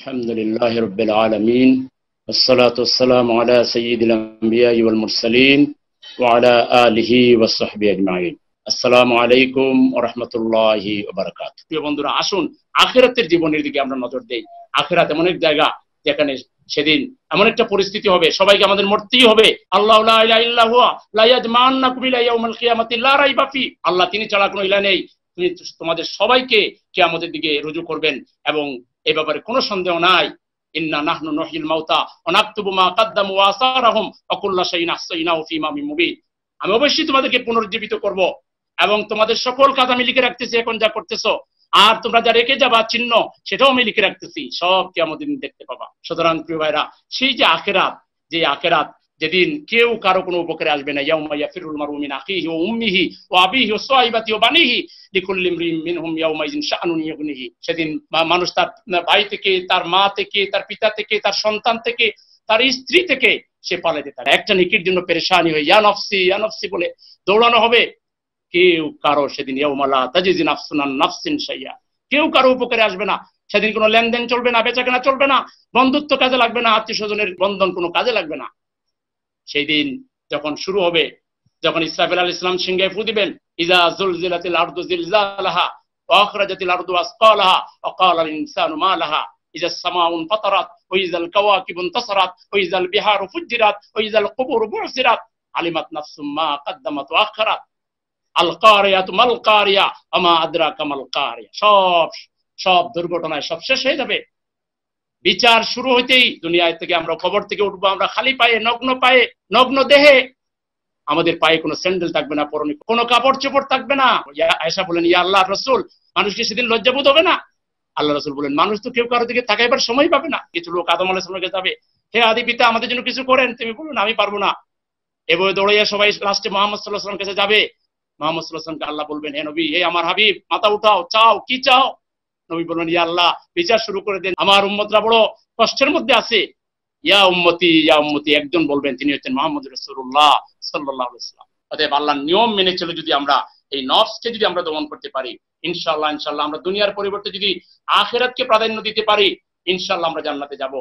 الحمد لله رب العالمين والصلاة والسلام على سيد الأنبياء والمرسلين وعلى آله وصحبه أجمعين আসসালামু আলাইকুম ওয়া রাহমাতুল্লাহি ওয়া বারাকাতুহু। প্রিয় বন্ধুরা, আসুন আখিরাতের জীবনের দিকে আমরা নজর দেই। আখিরাত এমন এক জায়গা যেখানে সেদিন এমন একটা পরিস্থিতি হবে, সবাইকে আমাদের মরতেই হবে। আল্লাহু লা ইলাহা ইল্লা হুয়া লা ইয়াজমা'আন্নাকুম ইলা ইয়াউমিল কিয়ামাতি লা রাইবা ফি। আল্লাহ তিনি ছাড়া কোনো ইলাহ নেই, তিনি তোমাদের সবাইকে কিয়ামতের দিকে রুজু করবেন এবং এই ব্যাপারে কোনো সন্দেহ নাই। ইন্না নাহনু নুহয়িল মাউতা ওয়া নাকতুবু মা কদ্দামু ওয়া আসারহুম ওয়া কুল্লু শাইইন আহসাইনাহু ফি ইমামিন মুবিন। আমি অবশ্যই তোমাদেরকে পুনরুজ্জীবিত করব এবং তোমাদের সকল কাজ আমি লিখে রাখতেছি। এখন যা করতেছো আর তোমরা যা রেখে যাবা চিহ্ন, সেটাও আমি লিখে রাখতেছি, সব কিয়ামতের দিন দেখতে পাবা। সুতরাং প্রিয় ভাইরা, সেই যে আখিরাত, যে আখিরাত যেদিন কেউ কারো কোনো উপকারে আসবে না। ইয়াউমা ইয়াফিরুল মারউ মিন আখিহি ওয়া উম্মিহি ওয়া আবিহি ওয়া সাহিবাতিহি ওয়া বানিহি লিকুল্লি ইমরিইন মিনহুম ইয়াউমাইযিন শাআনুন ইউগনিহি। সেদিন মানুষ তার ভাই থেকে, তার মা থেকে, তার পিতা থেকে, তার সন্তান থেকে, তার স্ত্রী থেকে সে পালাতে থাকে। একটা নেকির জন্য পেরেশানি হয়ে ইয়া নফসি বলে দৌড়ানো হবে। কেউ কারো সেদিন ইয়াউমা লা তাজিজি নাফসুন আন নাফসিন শাইয়া, কেউ কারো উপকারে আসবে না। সেদিন কোনো লেনদেন চলবে না, বেচাকেনা চলবে না, বন্ধুত্ব কাজে লাগবে না, আত্মীয় স্বজনের বন্ধন কোনো কাজে লাগবে না। সেই দিন যখন শুরু হবে, যখন ইসরাফিল আলাইহিস সালাম সিংহে ফু দিবেন, ইজা জুলজিলাতিল আরদু জিলজালাহা ওয়া আখরাজাতিল আরদু আসকালাহা ওয়া ক্বালাল ইনসানু মা লাহা ইজাস সামাউন ফাতারাত ওয়া ইজাল কাওয়াকিবু ইনতাসারাত ওয়া ইজাল বিহারু ফুজ্জিরাত ওয়া ইজাল কুবুরু বু'সিরাত আলিমাত নাফসুম মা কদ্দামাত ওয়া আখখারাত আল কারিয়াতু মাল কারিয়া ওয়া মা আদরাকা মাল কারিয়া। সব দুর্ঘটনায় সব শেষ হয়ে যাবে। বিচার শুরু হইতেই দুনিয়ায় থেকে আমরা খবর থেকে উঠবো, আমরা খালি পায়ে, নগ্ন দেহে। আমাদের পায়ে কোনো স্যান্ডেল থাকবে না, পরনে কোনো কাপড় চোপড় থাকবে না। আয়েশা বলেন, ইয়া আল্লাহর রাসূল, মানুষকে সেদিন লজ্জাবোধ হবে না? আল্লাহ রাসূল বলেন, মানুষ তো কেউ কারো দিকে তাকাইবার সময় পাবে না। কিছু লোক আদম আলাইহিস সালামকে যাবে, হে আদি পিতা, আমাদের জন্য কিছু করেন। তুমি বলুন, আমি পারবো না। এভাবে দৌড়াইয়া সবাই লাস্টে মুহাম্মদ সাল্লাল্লাহু আলাইহি ওয়াসাল্লাম কাছে যাবে। মুহাম্মদ সাল্লাল্লাহু আলাইহি ওয়াসাল্লামকে আল্লাহ বলবেন, হে নবী, হে আমার হাবিব, মাথা উঠাও, চাও কি চাও? নবী বলবেন, ইয়া আল্লাহ, বিচার শুরু করে দেন, আমার উম্মতরা বড় কষ্টের মধ্যে আছে। ইয়া উম্মতি একজন বলবেন, তিনি হচ্ছেন মুহাম্মদ রাসূলুল্লাহ সাল্লাল্লাহু আলাইহি ওয়াসাল্লাম। অতএব আল্লাহর নিয়ম মেনে চলে যদি আমরা এই নফসকে যদি আমরা দমন করতে পারি, ইনশাআল্লাহ আমরা দুনিয়ার পরিবর্তে যদি আখিরাতকে প্রাধান্য দিতে পারি, ইনশাআল্লাহ আমরা জান্নাতে যাব।